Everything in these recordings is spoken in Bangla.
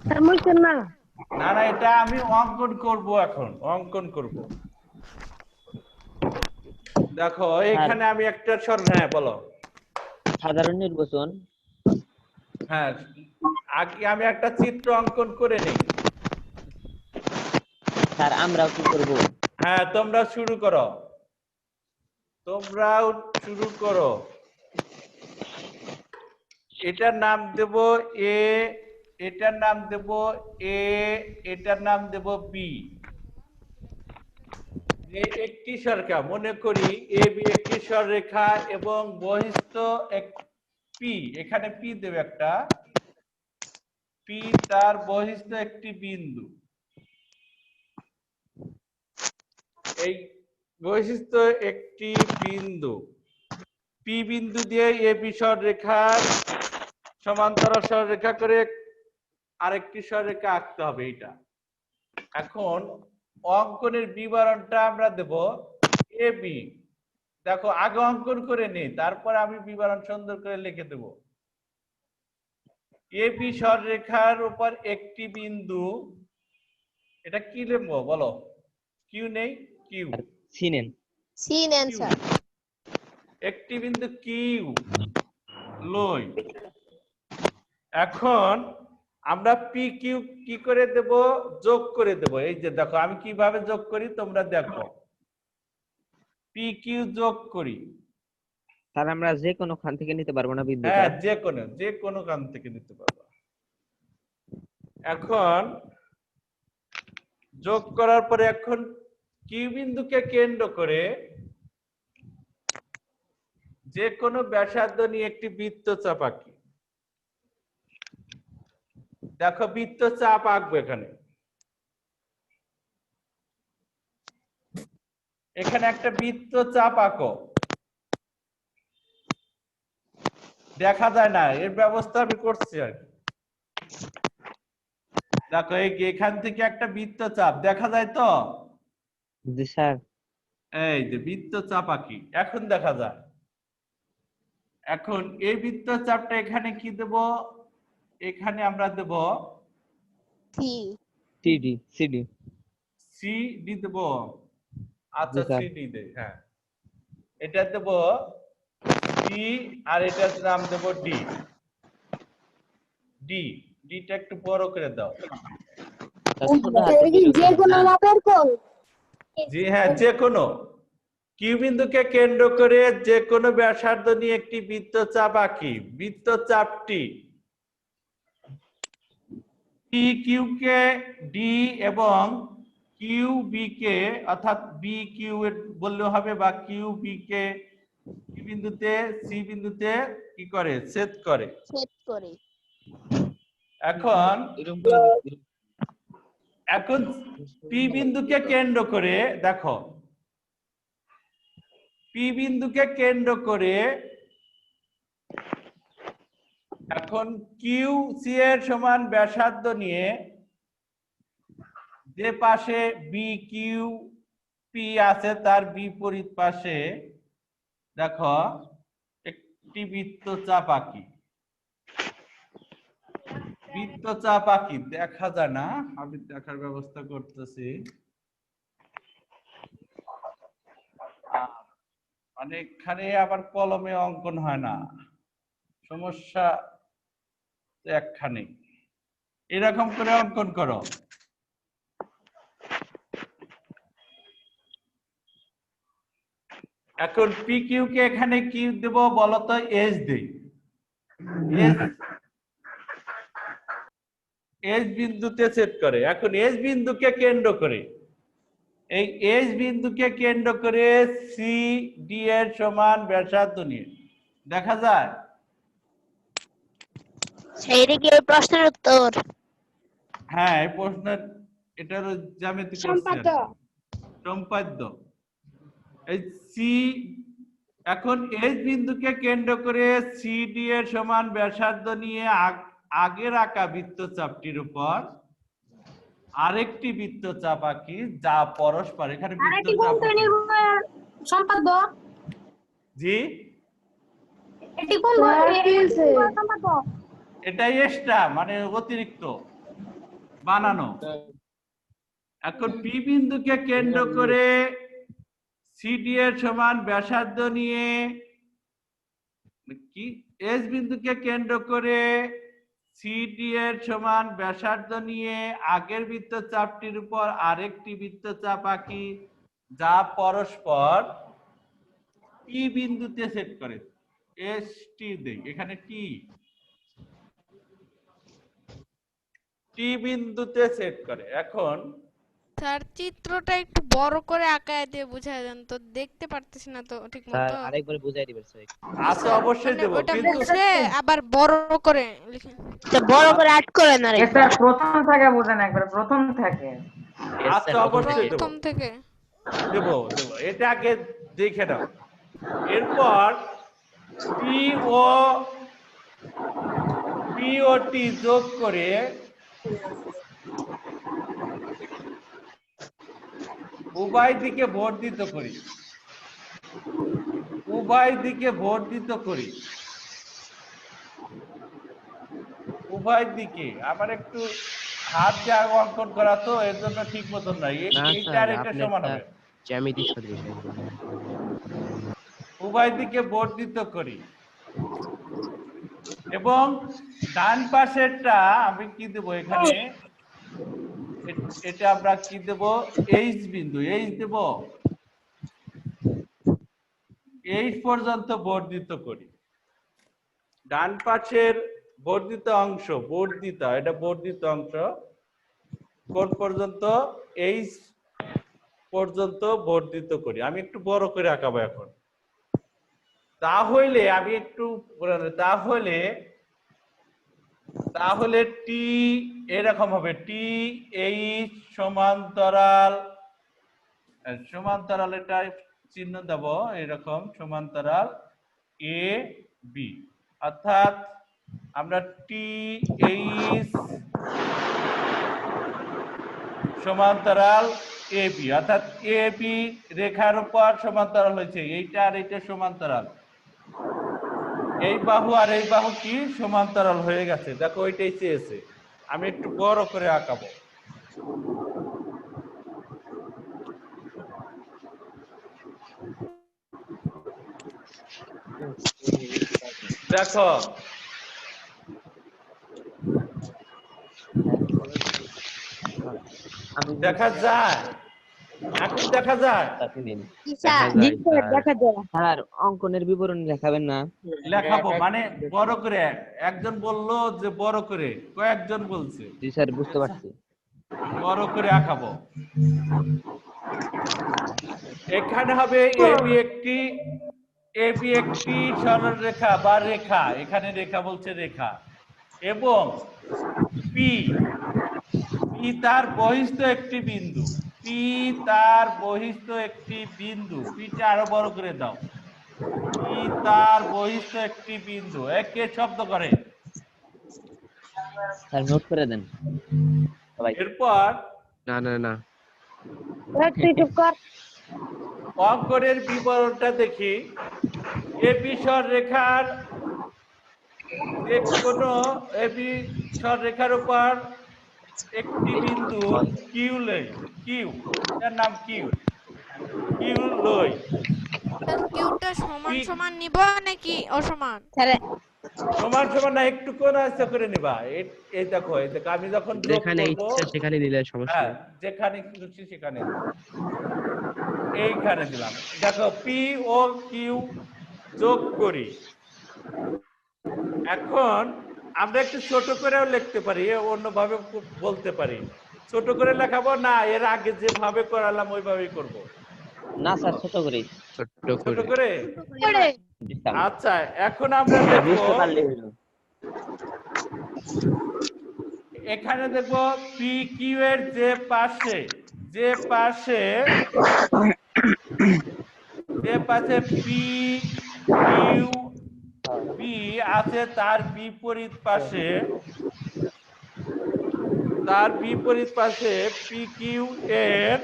স্যার মুইছেন না। না না, এটা আমি অঙ্কন করব, এখন অঙ্কন করব। দেখো স্যার এখানে আমি একটা হ্যাঁ বলো। সাধারণ নির্বাচন। হ্যাঁ, আগে আমি একটা চিত্র অঙ্কন করে নেই। স্যার আমরাও কি করব? হ্যাঁ, তোমরা শুরু করো, তোমরাও শুরু করো। এটার নাম দেব এ, এটার নাম দেব এ, এটার নাম দেব বি। যে একটি সরলরেখা, মনে করি এ বি একটি সরলরেখা এবং বহিস্থ পি, এখানে পি দেবে একটা, পি তার বহিস্থ একটি বিন্দু। এই বৈশিষ্ট্য একটি বিন্দু, পি বিন্দু দিয়ে এ বি সরলরেখার সমান্তরাল সরলরেখা করে আরেকটি সরলরেখা আঁকতে হবে। এইটা এখন অঙ্কনের বিবরণটা আমরা দেব এ বি। দেখো আগে অঙ্কন করে নেই, তারপর আমি বিবরণ সুন্দর করে লিখে দেব। এ বি সরলরেখার উপর একটি বিন্দু, এটা কি লিখবো বলো? কিউ নেই, কিউ, চিনেন? Sin Q, answer. একটি বিন্দু কিউ লই। এখন আমরা পি কিউ কি করে দেব? যোগ করে দেব। এই যে দেখো আমি কিভাবে যোগ করি তোমরা দেখো, পি কিউ যোগ করি। স্যার আমরা যে কোনো খান থেকে নিতে পারবো না বিন্দুটা? হ্যাঁ, যে কোনো কান থেকে নিতে পারবো। এখন যোগ করার পরে এখন কিউ বিন্দুকে কেন্দ্র করে যে কোনো ব্যাসার্ধ নিয়ে একটি বৃত্তচাপ আঁকি। দেখো বৃত্তচাপ আঁকবো এখানে। এখানে একটা বৃত্তচাপ আঁকো। দেখা যায় না, এর ব্যবস্থা আমি করছি আর কি। দেখো এখান থেকে একটা বৃত্তচাপ দেখা যায় তো? জি স্যার। এই যে বৃত্তচাপ আঁকি, এখন দেখা যায়। এখন এই বৃত্তচাপটা এখানে কি দেব? এখানে আমরা দেব C. CD CD. C D দেব। জি আচ্ছা স্যার। সি ডি দে, হ্যাঁ এটা দেব সি, আর এটার নাম দেব ডি। ডি, ডিটা একটু বড় করে দাও। স্যার ছোট হাতে যে দিলে হবে কোনো না? মাপের কোন? জি হ্যাঁ, যে কোনো কিউ বিন্দুকে কেন্দ্র করে যে কোনো ব্যাসার্ধ নিয়ে একটি বৃত্তচাপ আঁকি। বৃত্তচাপটি পি কিউ কে ডি এবং কিউ বি কে, অর্থাৎ বি কিউ বললে হবে, বা কিউ বি কে কি বিন্দুতে, সি বিন্দুতে কি করে? ছেদ করে। সেট করে। এখন এরকম করে এখন পি বিন্দুকে কেন্দ্র করে দেখো, পি বিন্দুকে কেন্দ্র করে এখন কিউ সি এর সমান ব্যাসার্ধ নিয়ে যে পাশে বি কিউ পি আছে তার বিপরীত পাশে দেখো একটি বৃত্তচাপ আঁকি। বৃত্তচাপ আঁকি, দেখা যায় না, আমি দেখার ব্যবস্থা করতেছি। অনেকখানে আবার কলমে অঙ্কন হয় না, সমস্যা একখানে। এরকম করে অঙ্কন করো। এখন পি কিউ কে এখানে কি দেব বলতো? এস দেই। এস, এস বিন্দুতে ছেদ করে। এখন এস বিন্দুকে কেন্দ্র করে, এই এস বিন্দুকে কেন্দ্র করে সি ডি এর সমান ব্যাসার্ধ নিয়ে দেখা যায়। সেইটা কি ওই প্রশ্নের উত্তর? হ্যাঁ, এই প্রশ্নের এটার জ্যামিতি করছি আর সম্পাদ্য। কি, সম্পাদ্য। এই সি, এখন এস বিন্দুকে কেন্দ্র করে সি ডি এর সমান ব্যাসার্ধ নিয়ে আগের আঁকা বৃত্তচাপটির উপর আরেকটি বৃত্তচাপ আঁকি, যা পরস্পর এখানে আরেকটি কোন বৃত্তচাপ আঁকি। শ্রেণীর সম্পাদ্য? জি, এটি কোন সম্পাদ্য? এটাই এক্সট্রা, মানে অতিরিক্ত। বানানো। এখন পি বিন্দুকে কেন্দ্র করে সিডি এর সমান ব্যাসার্ধ নিয়ে কি এস বিন্দুকে কেন্দ্র করে সিডি এর সমান ব্যাসার্ধ নিয়ে আগের বৃত্তচাপটির উপর আরেকটি বৃত্তচাপ আঁকি যা পরস্পর টি বিন্দুতে সেট করে। এস টি দেই এখানে টি বিন্দুতে সেট করে। এখন স্যার চিত্রটা একটু বড় করে আঁকায় দিয়ে বুঝায় দেন তো, দেখতে পারতেছি না তো ঠিক স্যার মতো। আরেকবার বুঝাই দিবেন স্যার। আচ্ছা অবশ্যই মানে দেব, ওটা কিন্তু বুঝে আবার বড় করে লিখেন। এটা বড় করে আট করে না রে। স্যার প্রথম থেকে বুঝেন একবার, প্রথম থেকে। আচ্ছা অবশ্যই দেব প্রথম থেকে দেব দেব এটা আগে দেখে নাও। এরপর পি ও টি যোগ করে উভয় দিকে বর্ধিত করি, উভয় দিকে বর্ধিত করি, উভয় দিকে। আমার একটু হাত দিয়ে অঙ্কন করা তো এর জন্য ঠিক মতন নাই। এইটা আর এটা সমান হবে। জ্যামিতি সদৃশ উভয় দিকে বর্ধিত করি এবং ডান পাশেরটা আমি কি দেব এখানে, এটা আমরা কি দেব এইচ বিন্দু, এইচ দেব, এইচ পর্যন্ত বর্ধিত করি। ডান পাশের বর্ধিত অংশ, এটা বর্ধিত অংশ কোন পর্যন্ত, এইচ পর্যন্ত বর্ধিত করি। আমি একটু বড় করে আঁকাবো এখন। তাহলে আমি একটু তাহলে টি এরকম হবে, টি এইচ সমান্তরাল, এটা চিহ্ন দেব এরকম, সমান্তরাল এ বি, অর্থাৎ আমরা টি এইচ সমান্তরাল এ বি, অর্থাৎ এ বি রেখার উপর সমান্তরাল হয়েছে, এইটা আর এইটা সমান্তরাল, এই বাহু আর এই বাহু কি সমান্তরাল হয়ে গেছে। দেখো ওইটাই চেয়েছে, আমি একটু বড় করে আঁকাবো। দেখো দেখা যায়, এখন দেখা যায়, স্যার অঙ্কনের বিবরণ দেখাবেন না? লেখাবো মানে বড় করে। একজন বললো যে বড় করে, কয়েকজন বলছে। জি স্যার বুঝতে পারছি। বড় করে আঁকাবো। এখানে হবে এবি একটি সরলরেখা বা রেখা, এখানে রেখা বলছে রেখা, এবং পি তার বহিস্থ একটি বিন্দু, পি তার বহিস্থ একটি বিন্দু, পিটা আরো বড় করে দাও, পি তার বহিস্থ একটি বিন্দু। একে শব্দ করে স্যার নোট করে দেন সবাই। এরপর না অঙ্কনের বিবরণটা দেখি। এবি সরলরেখার যে কোনো এবি সরলরেখার উপর একটি বিন্দু কিউ লই, এর নাম কিউ লই। কিউটা সমান সমান নিব নাকি অসমান? সমান সমান না, একটু কোণ আস্তে করে নিবা। এই দেখো আমি যখন যেখানে ইচ্ছা সেখানে দিলে সমস্যা নেই। যেখানে খুশি সেখানে, এইখানে দিলাম। দেখো পি ও কিউ যোগ করি। এখন আমরা একটু ছোট করেও লিখতে পারি, অন্যভাবে বলতে পারি। ছোট করে লেখাবো না এর আগে যেভাবে করালাম ওইভাবেই করব? না স্যার ছোট করে। ছোট করে। আচ্ছা এখন আমরা বুঝতে পারলে হলো। এখানে দেখবো পি কিউ এর যে পাশে পি কিউ বি আছে, তার বিপরীত পাশে পি কিউ এর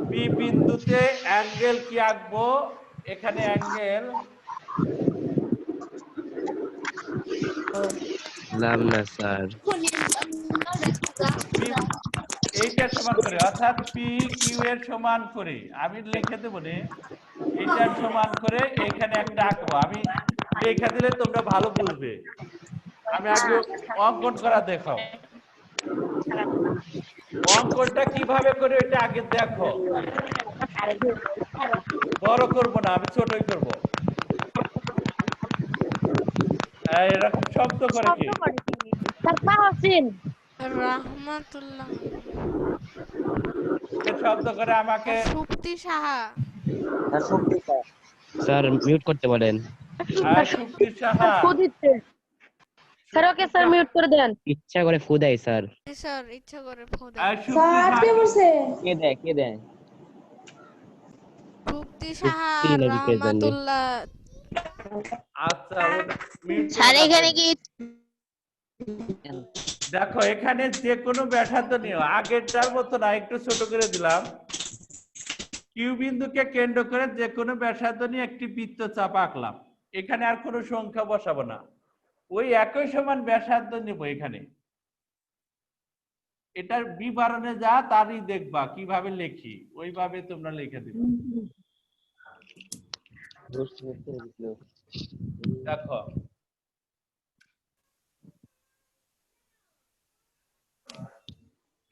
পি বিন্দুতে অ্যাঙ্গেল কি আঁকবো? এখানে অ্যাঙ্গেল বুঝলাম না স্যার। এইটার সমান করে, অর্থাৎ পি কিউ এর সমান করে আমি লিখে দেবো নে, এইটার সমান করে এইখানে একটা আঁকবো। আমি লিখে দিলে তোমরা ভালো বুঝবে। আমি আগে অঙ্কন করা দেখাও। অঙ্কনটা কিভাবে করে এটা আগে দেখো। বড় করব না, আমি ছোটই করব। এরকম শব্দ করে কি? রাহমাতুল্লাহ শব্দ করে আমাকে সুপ্তি সাহা। স্যার মিউট করতে বলেন। Supti Saha. Sir okay sir mute করে দেন। ইচ্ছা করে ফু দেয় স্যার। স্যার ইচ্ছা করে ফোদা। সুপ্তি সাহা। কে দেয়? সুপ্তি সাহা সুপ্তি নাকি কে জানি। রাহমাতুল্লাহ। আচ্ছা, mute স্যার করে এখানে রাখেন। কি দেখো এখানে যে কোনো ব্যাসার্ধ নিও, আগেরটার মতো না, একটু ছোট করে দিলাম। কিউ বিন্দুকে কেন্দ্র করে যে কোনো ব্যাসার্ধ নিয়ে একটি বৃত্ত চাপ আঁকলাম। এখানে আর কোনো সংখ্যা বসাবো না, ওই একই সমান ব্যাসার্ধ নেব এখানে। এটার বিবরণে যা তারই দেখবা কিভাবে লেখি, ওইভাবে তোমরা লিখে দিবে। দেখো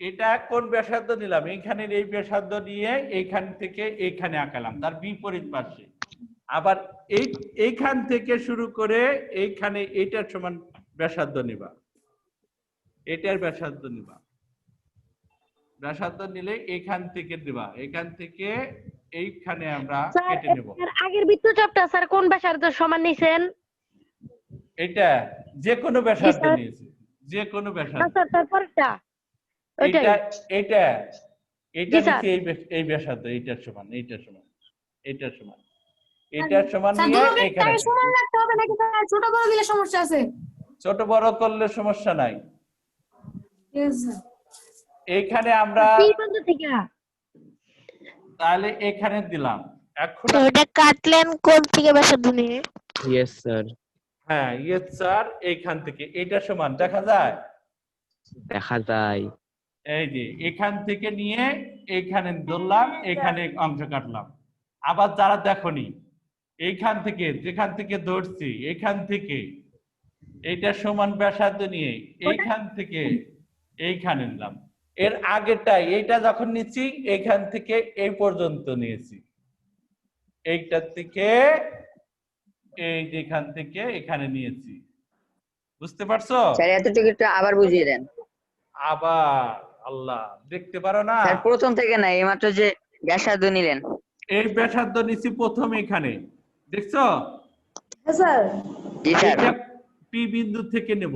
এটা কোন ব্যাসার্ধ নিলাম, এইখানের এই ব্যাসার্ধ নিয়ে এইখান থেকে এইখানে আঁকালাম, তার বিপরীত পাশে। আবার এইখান থেকে শুরু করে এইখানে এইটার সমান ব্যাসার্ধ নিবা, এটার ব্যাসার্ধ নিবা। ব্যাসার্ধ নিলে এইখান থেকে দিবা, এইখান থেকে এইখানে আমরা কেটে নেব। আগের বৃত্তচাপটা স্যার কোন ব্যাসার্ধ সমান নিছেন? এটা যে কোনো ব্যাসার্ধ নিয়েছি, যে কোনো ব্যাসার্ধ। স্যার তারপরটা ওইটাই। এটা এটা এটা জি, স্যার। নিচে এই ব্যাসার্ধ এইটার সমান, এইটার সমান, এইটার সমান, এইটার সমান স্যার নিয়ে দুটোকে এইখানে একটাই সমান রাখতে হবে নাকি স্যার ছোট করে দিলে সমস্যা আছে? ছোট বড় করলে সমস্যা নাই। Yes, sir. এইখানে আমরা কি বন্ধু থেকে তাহলে এখানে দিলাম। এখন তো এটা কাটলেন কোন থেকে ব্যাসার্ধ নিয়ে? Yes sir. হ্যাঁ ইয়েস স্যার, এইখান থেকে এইটা সমান দেখা যায়। দেখা যায়। এই যে এখান থেকে নিয়ে এইখানে ধরলাম, এখানে অংশ কাটলাম। আবার যারা দেখনি, এইখান থেকে যেখান থেকে ধরছি এইখান থেকে এইটা সমান ব্যাসার্ধ নিয়ে এইখান থেকে এইখানে নিলাম। এর আগেরটাই এইটা যখন নিচ্ছি এইখান থেকে এই পর্যন্ত নিয়েছি, এইটার থেকে এই যেখান থেকে এখানে নিয়েছি। বুঝতে পারছো? স্যার এতটুকু একটু আবার বুঝিয়ে দেন। আবার আল্লাহ দেখতে পারো না? স্যার প্রথম থেকে না, এইমাত্র যে ব্যাসার্ধ নিলেন। এই ব্যাসার্ধ নিচ্ছি প্রথম এখানে, দেখছো? জি স্যার। এটা পি বিন্দু থেকে নেব,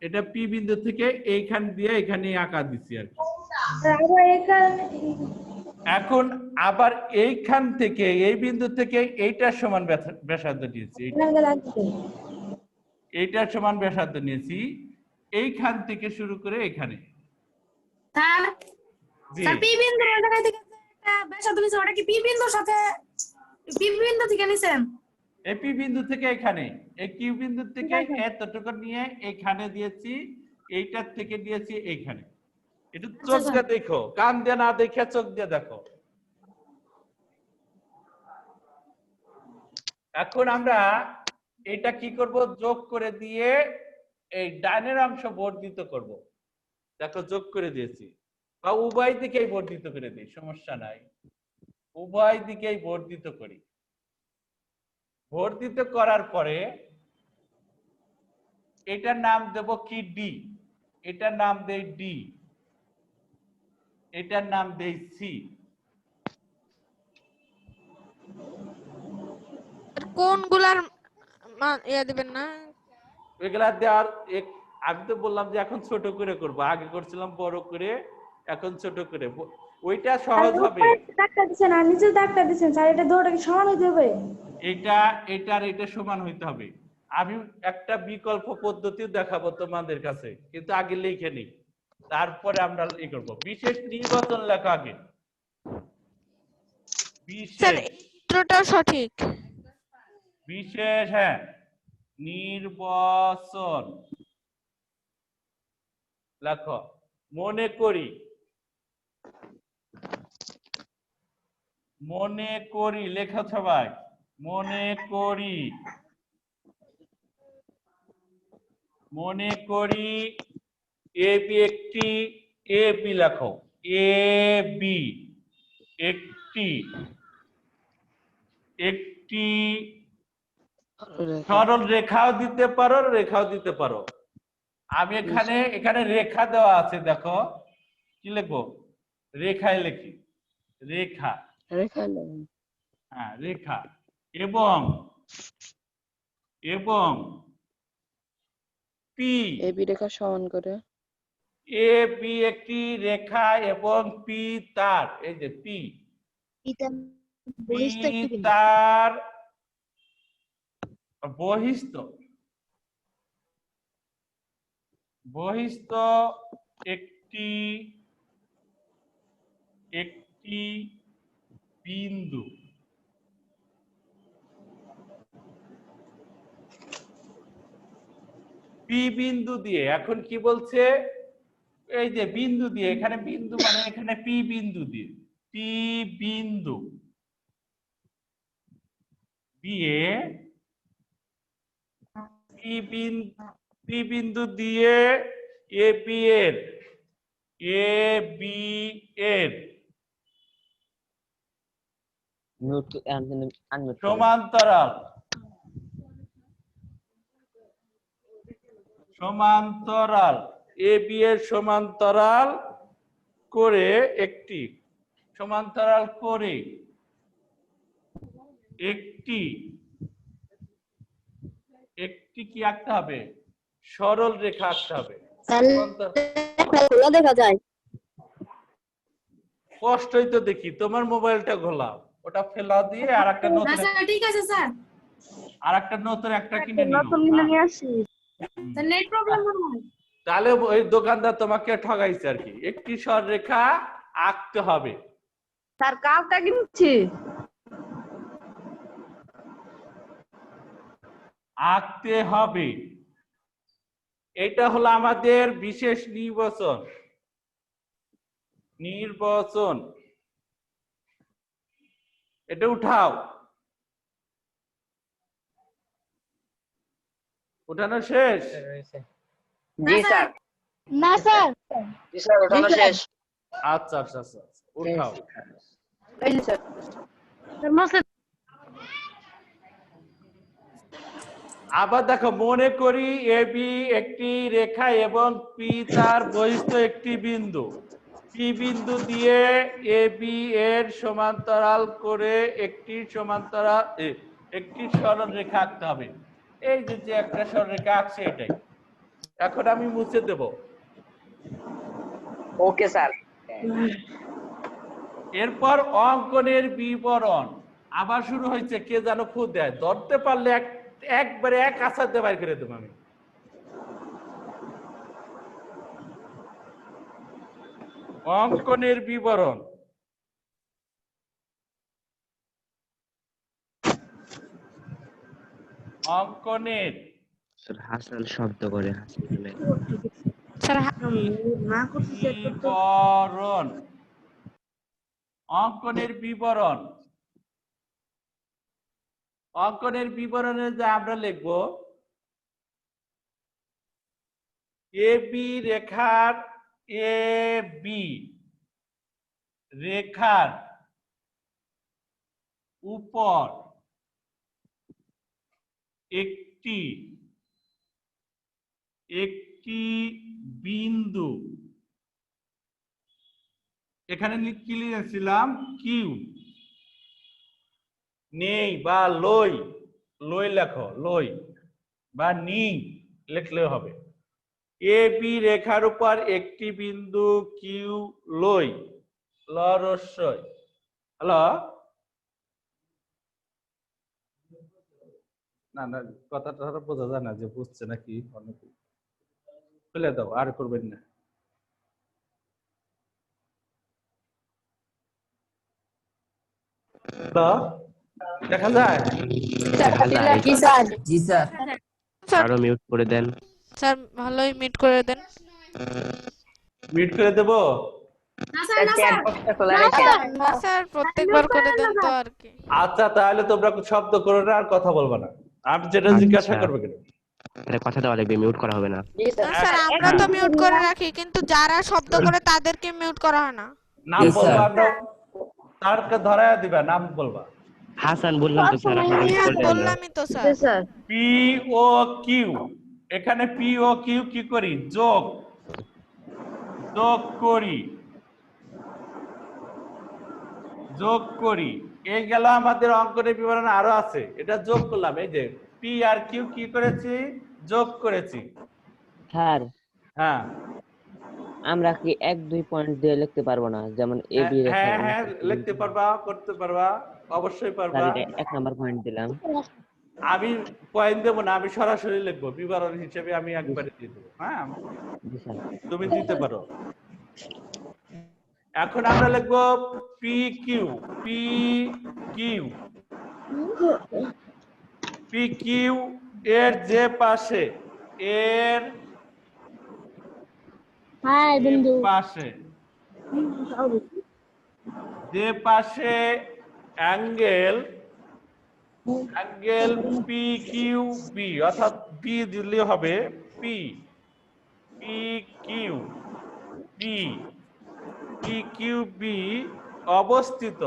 এটা পি বিন্দু থেকে এইখান দিয়ে এখানে আঁকা দিচ্ছি আর কি। এখন আবার এইখান থেকে এই বিন্দু থেকে এইটার সমান ব্যাসার্ধ নিয়েছি, এইটার সমান ব্যাসার্ধ নিয়েছি এইখান থেকে শুরু করে এখানে। স্যার জি স্যার পি বিন্দুর ওই জায়গা থেকে একটা ব্যাসার্ধ নিছেন, ওটা কি পি বিন্দুর সাথে পি বিন্দু থেকে নিছেন? এই পি বিন্দু থেকে এখানে, এই কিউ বিন্দু থেকে এতটুকু নিয়ে এখানে দিয়েছি, এইটার থেকে দিয়েছি এইখানে। একটু চোখ দিয়ে দেখো, কান দিয়ে না দেখে চোখ দিয়ে দেখো। এখন আমরা এটা কি করব, যোগ করে দিয়ে এই ডানের অংশ বর্ধিত করব। দেখো যোগ করে দিয়েছি, বা উভয় দিকেই বর্ধিত করে দিই, সমস্যা নাই, উভয় দিকেই বর্ধিত করি। বর্ধিত করার পরে এটার নাম দেব কি ডি, এটার নাম দেই ডি, এটার নাম দেই সি। কোনগুলার মান দিবেন না? এগুলা দেওয়ার আমি তো বললাম যে এখন ছোট করে করব, আগে করছিলাম বড় করে, এখন ছোট করে। ওইটা সহজ হবে। দাগটা দিছেন আর নিচে দাগটা দিছেন স্যার, এটা দুটোটা কি সমান হইতে হবে? এটা এটার এটা সমান হইতে হবে। আমি একটা বিকল্প পদ্ধতিও দেখাবো তোমাদের কাছে, কিন্তু আগে লিখে নিই, তারপরে আমরা ই করব। বিশেষ নির্বাচন লেখা আগে, স্যার বিশেষ চিত্রটাও সঠিক। বিশেষ, হ্যাঁ নির্বাচন, লেখো মনে করি, মনে করি লেখো সবাই, মনে করি, মনে করি এ বি একটি, এ বি লেখো, এ বি একটি, একটি সরল রেখাও দিতে পারো, রেখাও দিতে পারো। আমি এখানে রেখা দেওয়া আছে, দেখো কি লিখবো, রেখায় লিখি, রেখা, হ্যাঁ রেখা, এবং এবং পি, এ বি রেখা সমান করে এ বি একটি রেখা এবং পি তার, এই যে পি, পি তার বহিস্থ, বহিস্থ একটি, একটি বিন্দু, পি বিন্দু দিয়ে, এখন কি বলছে, এই যে বিন্দু দিয়ে, এখানে বিন্দু মানে এখানে পি বিন্দু দিয়ে, পি বিন্দু দিয়ে, পি বিন্দু দিয়ে এ বি এর, এ বি এর সমান্তরাল, সমান্তরাল, এ বি এর সমান্তরাল করে একটি, সমান্তরাল করে একটি, একটি কি আঁকতে হবে, সরল রেখা আঁকতে হবে। দেখা যায় স্পষ্টই তো দেখি, তোমার মোবাইলটা ঘোলাও, ওটা ফেলা দিয়ে আর একটা না নতুন, স্যার ঠিক আছে স্যার, আর একটা নতুন একটা কিনে নিও, নিয়ে আসি স্যার নেট প্রবলেম মনে হয়। তাহলে ওই দোকানদার তোমাকে ঠগাইছে আর কি, একটি সরলরেখা আঁকতে হবে। স্যার কালটা কিনছি আঁকতে হবে, এটা হলো আমাদের বিশেষ নির্বাচন, নির্বাচন, এটা উঠাও, উঠানো শেষ? জি স্যার, না স্যার জি স্যার, ওঠানো শেষ। আচ্ছা আচ্ছা আচ্ছা, উঠাও। এই যে স্যার আবার দেখো, মনে করি এ বি একটি রেখা এবং পি তার বহিস্থ একটি বিন্দু, পি বিন্দু দিয়ে এ বি এর সমান্তরাল করে একটি সমান্তরাল, একটি সরল রেখা আঁকতে হবে। এই যে একটা সরল রেখা আঁকছে এটাই, এখন আমি মুছে দেব। Okay sir. এরপর অঙ্কনের বিবরণ আবার শুরু হয়েছে, কে যেন খুদ দেয়, ধরতে পারলে একবারে এক আছাড়তে বাইর করে দেবো আমি। অঙ্কনের বিবরণ, অঙ্কনের হাসান শব্দ করে বিবরণ, অঙ্কনের বিবরণ, অঙ্কনের বিবরণে যা আমরা লিখব, এ বি রেখার, এ বি রেখার উপর একটি, একটি বিন্দু, এখানে কি লিখেছিলাম, কিউ নেই বা লই, লই লেখো, লই বা নি লিখলে হবে, এ বি রেখার উপর একটি বিন্দু কিউ লই, ল রস্যই, হ্যালো, না না কথাটা বোঝা যায় না যে বুঝছে নাকি, অনেকে ফেলে দাও, আর করবেন না। দেখা যায়? জি স্যার। আরো মিউট করে দেন স্যার ভালোই মিট করে দেন। মিউট করে দেবো? না স্যার, না স্যার। না স্যার, প্রত্যেকবার করে দেন তো আর কি। আচ্ছা, তাহলে তোমরা শব্দ করো না, আর কথা বলবা না। আমি যেটা জিজ্ঞাসা আচ্ছা। করবে কেন? তাহলে কথা দেওয়া লাগবে, মিউট করা হবে না। না স্যার, আমরা তো মিউট করে রাখি, কিন্তু যারা শব্দ করে তাদেরকে মিউট করা হয় না। নাম বলবা, আমরা তারকে ধরায় দিবা, নাম বলবা। হাসান বললাম তো স্যার, আপনাকে হ্যাঁ, বললেন না। বললামই তো স্যার। পি ও কিউ, এখানে পি ও কিউ কি করি? যোগ করি, যোগ করি। এই গেল আমাদের অঙ্কনের বিবরণ, আরো আছে, এটা যোগ করলাম। এই যে পি আর কিউ কি করেছি? যোগ করেছি। স্যার হ্যাঁ আমরা কি 1-2 পয়েন্ট দিয়ে লিখতে পারবো না? যেমন এ বি রেখা। হ্যাঁ হ্যাঁ, লিখতে পারবা, করতে পারবা, অবশ্যই পারবা। স্যার এটা 1 নাম্বার পয়েন্ট দিলাম। আমি পয়েন্ট দেবো না, আমি সরাসরি লিখবো, বিবরণ হিসেবে আমি একবারে দিয়ে দেবো। হ্যাঁ, জি স্যার। তুমি দিতে পারো। এখন আমরা লিখবো P Q, P Q, P Q এর যে পাশে, এর পাশে, যে পাশে অ্যাঙ্গেল পি কিউ বি, অর্থাৎ বি দিলে হবে P Q B, P Q B অবস্থিত।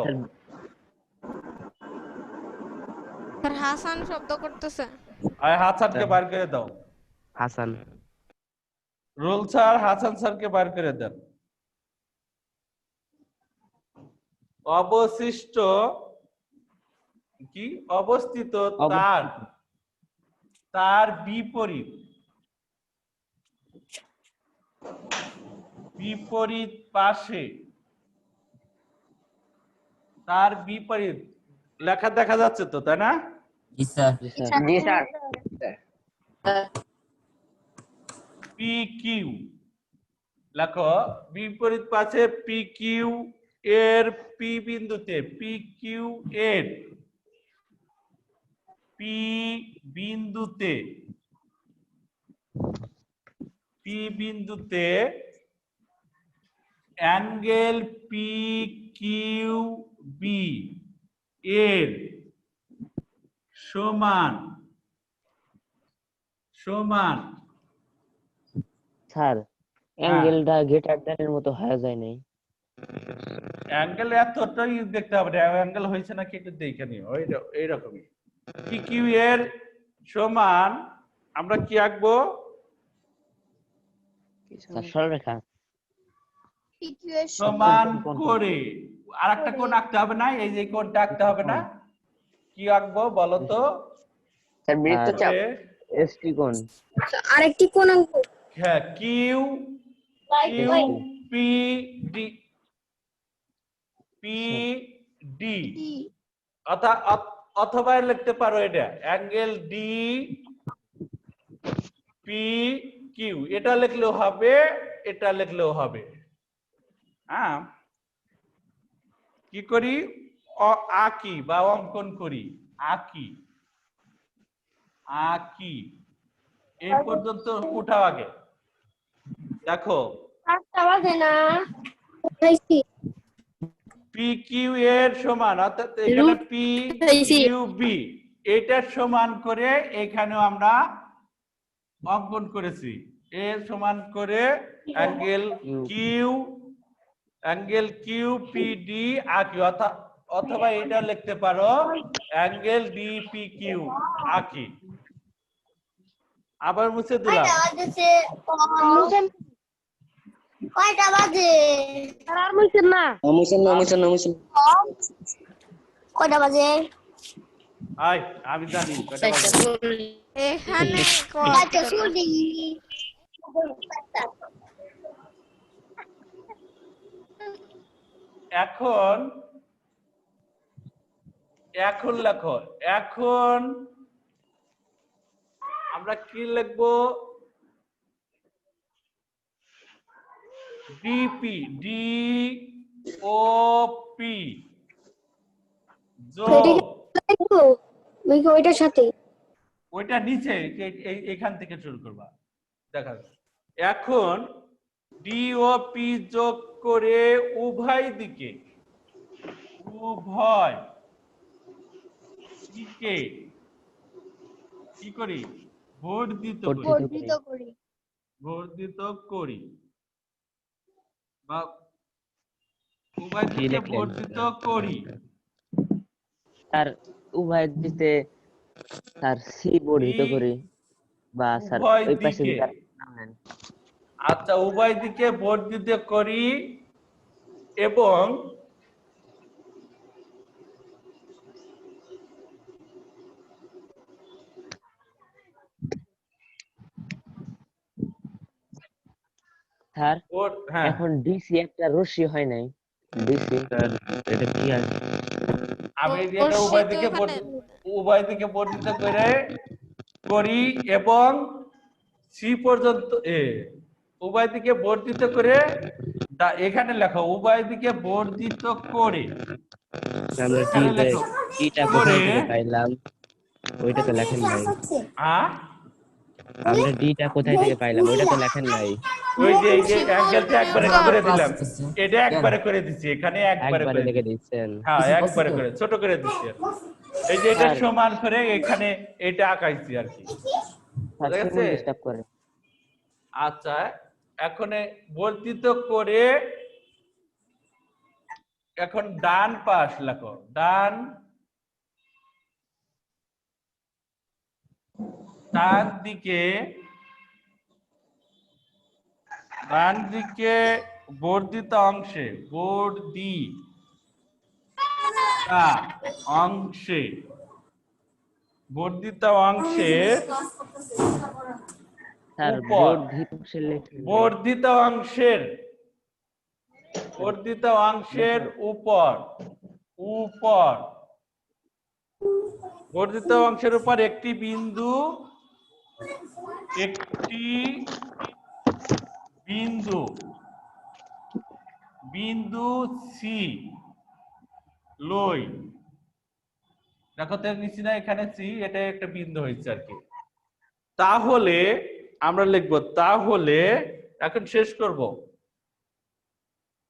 স্যার হাসান শব্দ করতেছে। হাসানকে বার করে দাও। হাসান রুল স্যার হাসান স্যারকে বার করে দেন। অবশিষ্ট কি? অবস্থিত তার বিপরীত, বিপরীত পাশে, তার বিপরীত। লেখা দেখা যাচ্ছে তো, তাই না? জি স্যার। জি স্যার। পি কিউ লেখো, বিপরীত পাশে পি কিউ এর পি বিন্দুতে, পি কিউ এর পি বিন্দুতে, পি বিন্দুতে অ্যাঙ্গেল পি কিউ বি এর সমান স্যার অ্যাঙ্গেলটা গেটার দানের মতো হয়ে যায় নাই। অ্যাঙ্গেল এতটাই দেখতে হবে, অ্যাঙ্গেল হয়েছে নাকি একটু দেখে নিও। এইরকমই পি কিউ এর সমান, আমরা কি আঁকবো? স্যার সরলরেখা সমান করে আর একটা কোণ আঁকতে হবে না? এই যে কোণটা আঁকতে হবে না? কি আঁকবো বলো তো? স্যার বৃত্তচাপ। এসটি কোণ। আরেকটি কোণ আঁকবো। হ্যাঁ, Q P D, P D, অথবা লিখতে পারো এটা অ্যাঙ্গেল ডি পি কিউ, এটা লিখলেও হবে, এটা লিখলেও হবে। হ্যাঁ, কি করি? আঁকি বা অঙ্কন করি, আঁকি এই পর্যন্ত উঠাও আগে। দেখো পি কিউ এর সমান, অর্থাৎ এখানে পি কিউ বি, এটার সমান করে এখানেও আমরা অঙ্কন করেছি। এর সমান করে অ্যাঙ্গেল কিউ পি ডি আঁকি, অথবা এটা লিখতে পারো অ্যাঙ্গেল ডি পি কিউ আঁকি। আবার মুছে দিলাম। কয়টা বাজে? আর মুছেন না। কয়টা বাজে? আমি জানি কয়টা বাজে। এখানে এখন লেখো, এখন আমরা কি লিখবো? ডিপি, ডি ও পি ওইটার সাথে, ওইটা নিচে, এইখান থেকে শুরু করবা। দেখা যাচ্ছে এখন ডি ও পি যোগ করে উভয় দিকে কি করি? বর্ধিত করি বা উভয় কি দিকে লিখলেন? বর্ধিত করি। স্যার উভয় দিতে স্যার সি বর্ধিত সি করি বা স্যার উভয় ওই পাশে দিকে। যদি আর নাম নেন। আচ্ছা, উভয় দিকে বর্ধিত করি এবং স্যার হ্যাঁ এখন ডিসি একটা রশ্মি হয় নাই, ডিসি স্যার এটা কি আছে? আমি এটা রশ্মি তো এখানে উভয় দিকে বর্ধিত করি এবং সি পর্যন্ত উভয় দিকে বর্ধিত করে এখানে লেখো উভয় দিকে বর্ধিত করে। আমরা এখানে লেখো টিটা করে কোথায় থেকে পাইলাম? ওইটা তো লেখেন নাই। আমরা ডিটা কোথায় থেকে পাইলাম? ওইটা তো লেখেন নাই। ওই যে এই যে শিমুল, অ্যাঙ্গেলটা তুমি একবারে উত্তর। করে দিলাম, এটা একবারে করে দিচ্ছি, এখানে একবারে একবারে করে লিখে দিচ্ছি। দিচ্ছেন। হ্যাঁ একবারে করে ছোট করে দিচ্ছি আর কি। এই যে এটা স্যার, সমান করে এখানে এটা আঁকাইছি আর কি, স্যার বুঝা গেছে? শিমুল ডিস্টার্ব করে। আচ্ছা, এখন বর্ধিত করে এখন ডান পাশ লেখো, ডান দিকে বর্ধিত অংশে বর্ধিত অংশে স্যার উপর বর্ধিত অংশের লেখেন নাই। বর্ধিত অংশের উপর বর্ধিত অংশের উপর একটি বিন্দু সি লই। দেখো তো নিচে না এখানে সি, এটা একটা বিন্দু হয়েছে আর কি। তাহলে আমরা লিখবো, তাহলে এখন শেষ করব,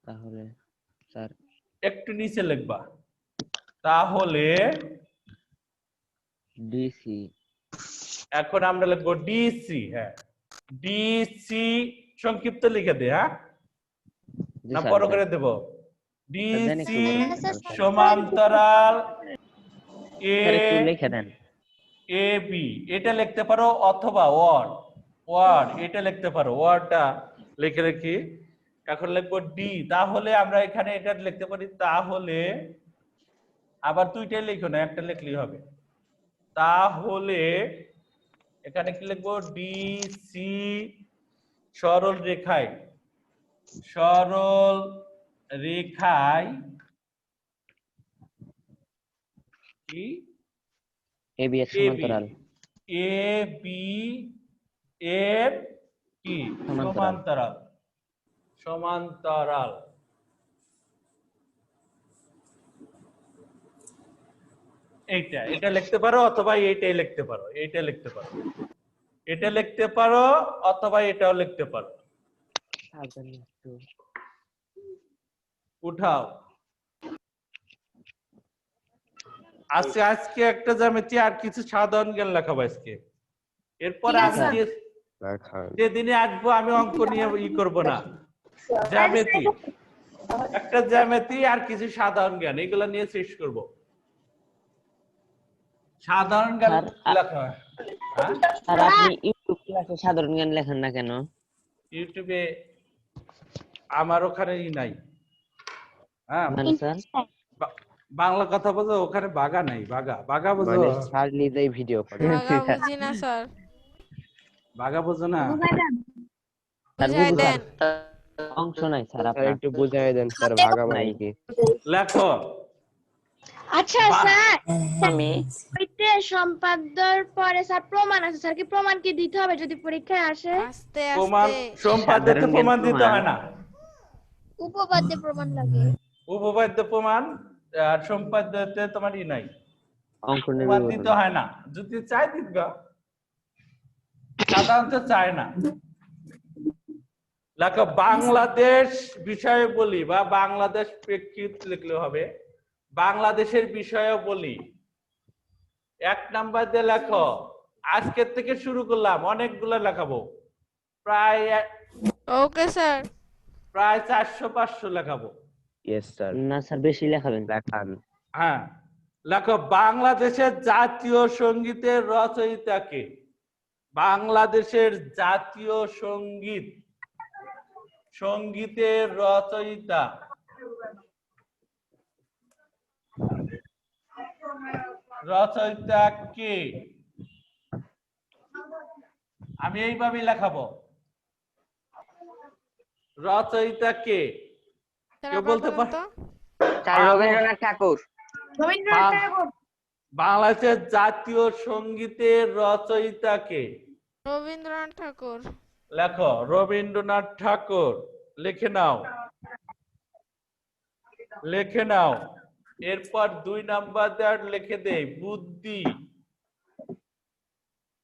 তাহলে স্যার একটু নিচে লিখবা, তাহলে ডিসি। এখন আমরা লিখবো ডিসি। হ্যাঁ, ডিসি সংক্ষিপ্ত লিখে দে। হ্যাঁ জি না স্যার, বড় দেন। করে দেব? দেন একটু ডিসি বড় করে দেন, স্যার। সমান্তরাল স্যার একটু লিখে দেন। এ বি, এটা লিখতে পারো, অথবা ওয়ার্ড এটা লিখতে পারো, ওয়ার্ডটা লিখে রাখি। এখন লিখবো ডি, তাহলে আমরা এখানে এটা লিখতে পারি, তাহলে আবার দুইটাই লিখো না, একটা লিখলেই হবে। তাহলে এখানে কি লিখবো? ডিসি সরল রেখায় কি এবি এর সমান্তরাল। এ বি এর কি সমান্তরাল। সমান্তরাল। এটা লিখতে পারো, অথবা এইটাই লিখতে পারো, এটা লিখতে পারো, এটা লিখতে পারো, অথবা এটাও লিখতে পারো। উঠাও। আজকে একটা জ্যামিতি আর কিছু সাধারণ জ্ঞান লেখাবো আজকে। এরপর আমি যেদিনে আসবো আমি অঙ্ক নিয়ে করবো না, জ্যামিতি, একটা জ্যামিতি আর কিছু সাধারণ জ্ঞান, এগুলো নিয়ে শেষ করব। সাধারণ জ্ঞান লেখা। স্যার আপনি ইউটিউব ক্লাসে সাধারণ জ্ঞান লেখেন না কেন? ইউটিউবে আমার ওখানে নাই। হ্যাঁ মানে স্যার বাংলা কথা বলছো, ওখানে বাগা নাই, বাগা বুঝো? মানে স্যার নিজেই ভিডিও করে। বুঝি না স্যার, বাগা বুঝো না? স্যার বুঝাই বুঝুন, দেন। অংশ নাই স্যার, আপনার একটু বুঝাই দেন স্যার, ভাগা নাই। কি? লেখো। আচ্ছা স্যার, আমি ওইটা সম্পাদ্যর পরে স্যার প্রমাণ আছে স্যার, কি প্রমাণ কি দিতে হবে যদি পরীক্ষায় আসে? আস্তে প্রমাণ আস্তে। সম্পাদ্যতে প্রমাণ দিতে হয় না, উপপাদ্যে প্রমাণ লাগে। উপপাদ্য প্রমাণ আর সম্পাদ্যতে তোমার নাই, অঙ্ক প্রমাণ নেবে দিতে হয় না। যদি চাই দিবা, সাধারণত চায় না। লেখো বাংলাদেশ বিষয়ে বলি বা বাংলাদেশ প্রেক্ষিত লিখলে হবে। বাংলাদেশের বিষয়ে বলি 1 নাম্বার দিয়ে লেখো। আজকের থেকে শুরু করলাম, অনেকগুলো লেখাবো, প্রায় ওকে স্যার। 400-500 লেখাবো। Yes sir. না স্যার, বেশি লেখাবেন। লেখান। হ্যাঁ, লেখো বাংলাদেশের জাতীয় সঙ্গীতের রচয়িতা কে? বাংলাদেশের জাতীয় সঙ্গীতের রচয়িতা কে? আমি এইভাবে লেখাবো, রচয়িতা কে? স্যার কেউ আবার বলতে বলেন তো। স্যার রবীন্দ্রনাথ ঠাকুর। রবীন্দ্রনাথ ঠাকুর। বাংলাদেশের জাতীয় সঙ্গীতের রচয়িতা কে? রবীন্দ্রনাথ ঠাকুর। লেখো রবীন্দ্রনাথ ঠাকুর। লিখে নাও। এরপর 2 নাম্বার দেওয়ার লিখে দেই বুদ্ধি।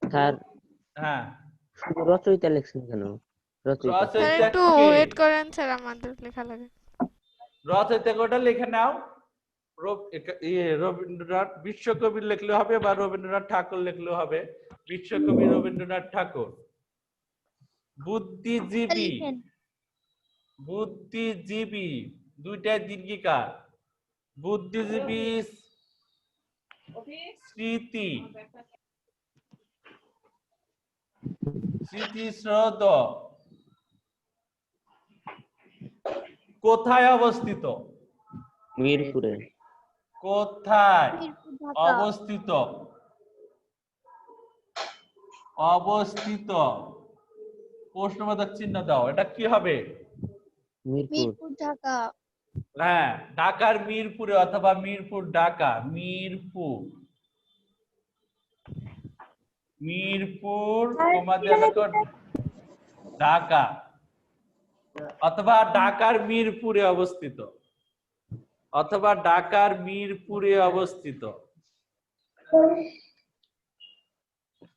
স্যার হ্যাঁ, শুধু রচয়িতা লিখছেন কেন? রচয়িতা স্যার রচয়িতা একটু কে? ওয়েট করেন স্যার, আমাদের লেখা লাগে। রচয়িতা কোটা লিখে নাও। রবীন্দ্রনাথ বিশ্বকবি লিখলে হবে বা রবীন্দ্রনাথ ঠাকুর লিখলে হবে। বিশ্বকবি রবীন্দ্রনাথ ঠাকুর। বুদ্ধিজীবী, লিখেন। বুদ্ধিজীবী দুইটা দীর্ঘিকার। বুদ্ধিজীবী স্মৃতিসৌধ কোথায় অবস্থিত? মিরপুরে। কোথায় ঢাকা। অবস্থিত? প্রশ্নবোধক চিহ্ন দাও। এটা কি হবে? মিরপুর। মিরপুর, ঢাকা। হ্যাঁ, ঢাকার মিরপুরে অথবা মিরপুর ঢাকা। মিরপুর তোমাদের ঢাকা অথবা ঢাকার মিরপুরে অবস্থিত।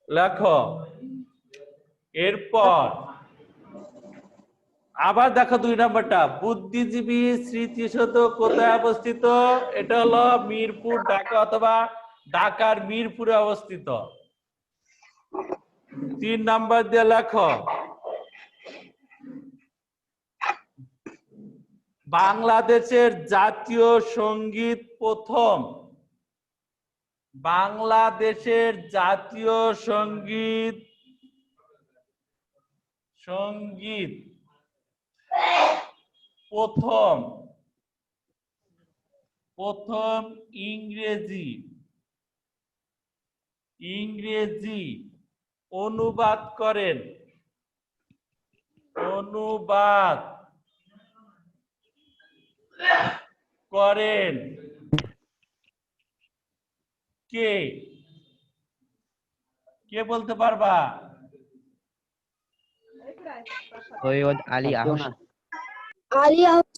লেখো। এরপর আবার দেখো 2 নাম্বারটা, বুদ্ধিজীবী স্মৃতিসৌধ কোথায় অবস্থিত? এটা হলো মিরপুর ঢাকা অথবা ঢাকার মিরপুরে অবস্থিত। 3 নাম্বার দিয়ে লেখো বাংলাদেশের জাতীয় সঙ্গীত প্রথম। বাংলাদেশের জাতীয় সঙ্গীত প্রথম ইংরেজি অনুবাদ করেন কে? কে বলতে পারবা? সৈয়দ আলী আর কেউ না? আহসান।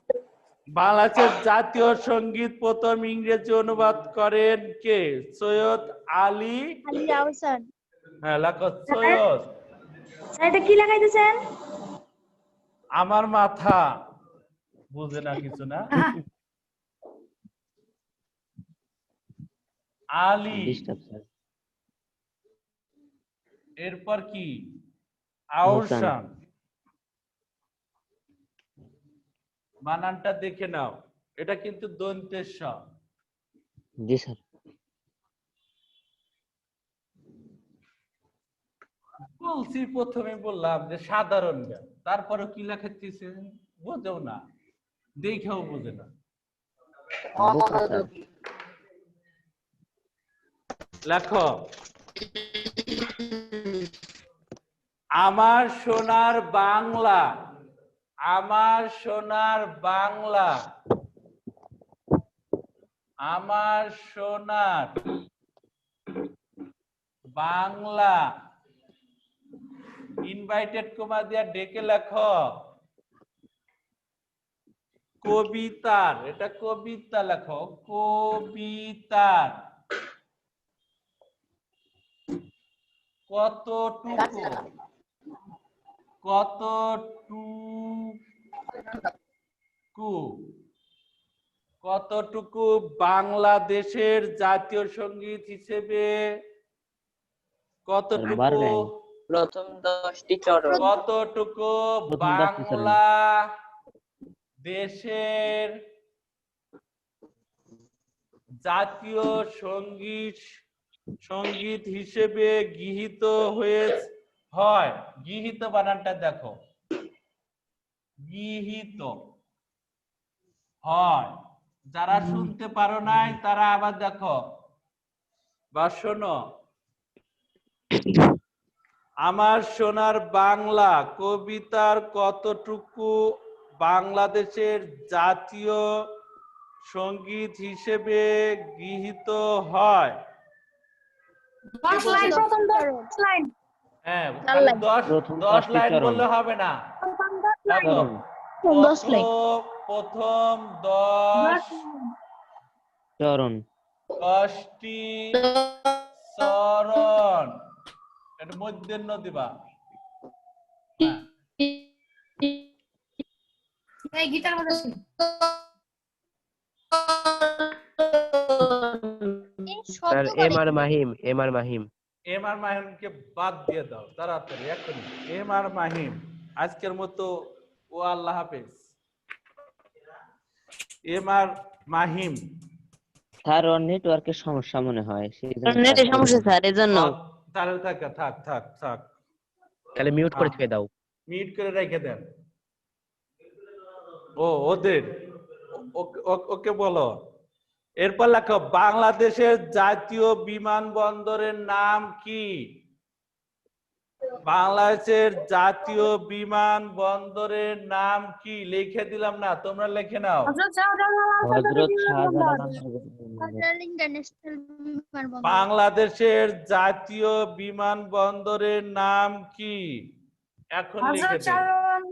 বাংলাদেশের জাতীয় সঙ্গীত প্রথম ইংরেজি অনুবাদ করেন কে? সৈয়দ আলী আহসান। হ্যাঁ, লেখো সৈয়দ। এটা কি লাগাইতেছেন? আমার মাথা বুঝে না কিছু না। আলী। Disturb sir. এরপর কি? আহসান। বানানটা দেখে নাও, এটা কিন্তু দন্তের স। জি স্যার। বলছি, প্রথমে বললাম যে সাধারণ জ্ঞান, তারপরে কি লেখাচ্ছিস বোঝেও না, দেখেও বোঝে না। বোকা স্যার। লেখো আমার সোনার বাংলা। আমার সোনার বাংলা। আমার সোনার বাংলা। ইনভাইটেড কমা দিয়া ডেকে লেখো কবিতার। এটা কবিতা লেখো, কবিতার কতটুকু কতটুকু বাংলাদেশের জাতীয় সঙ্গীত হিসেবে কতটুকু বারোটায়। প্রথম 10টি চরণ। কতটুকু প্রথম 10টি চরণ। বাংলা দেশের জাতীয় সঙ্গীত হিসেবে গৃহীত হয়। গৃহীত বানানটা দেখো, গৃহীত হয়। যারা শুনতে পারো নাই তারা আবার দেখো বা শোনো। আমার সোনার বাংলা কবিতার কতটুকু বাংলাদেশের জাতীয় সঙ্গীত হিসেবে গৃহীত হয়? 10 লাইন, প্রথম 10 লাইন। হ্যাঁ, চার লাইন। 10 লাইন চরণ। বললে হবে না। প্রথম 10 লাইন। দেখো, প্রথম 10 লাইন। প্রথম 10 চরণ। 10টি চরণ। এটা মধ্যাহ্ন দিবা। হ্যাঁ। এই গীতার মধ্যে ছিল। Sir M R Mahim, M R Mahim. M R মাহিমকে বাদ দিয়ে দাও তাড়াতাড়ি এখনই। এম আর মাহিম আজকের মতো ও আল্লাহ হাফেজ। এম আর মাহিম স্যার ওর নেটওয়ার্কের সমস্যা মনে হয়, সেই জন্য নেটের সমস্যা স্যার, এজন্য। তাহলে থাক। তাহলে মিউট করে থেকে দাও। মিউট করে রেখে দেন। ওদের ওকে বলো। এরপর লেখো, বাংলাদেশের জাতীয় বিমানবন্দরের নাম কি? বাংলাদেশের জাতীয় বিমানবন্দরের নাম কি? লিখে দিলাম না, তোমরা লিখে নাও। হযরত শাহজালাল হযরত শাহজালাল ইন্টারন্যাশনাল বিমানবন্দর। বাংলাদেশের জাতীয় বিমানবন্দরের নাম কি? এখন লিখে হযরত দিন। শাহজালাল।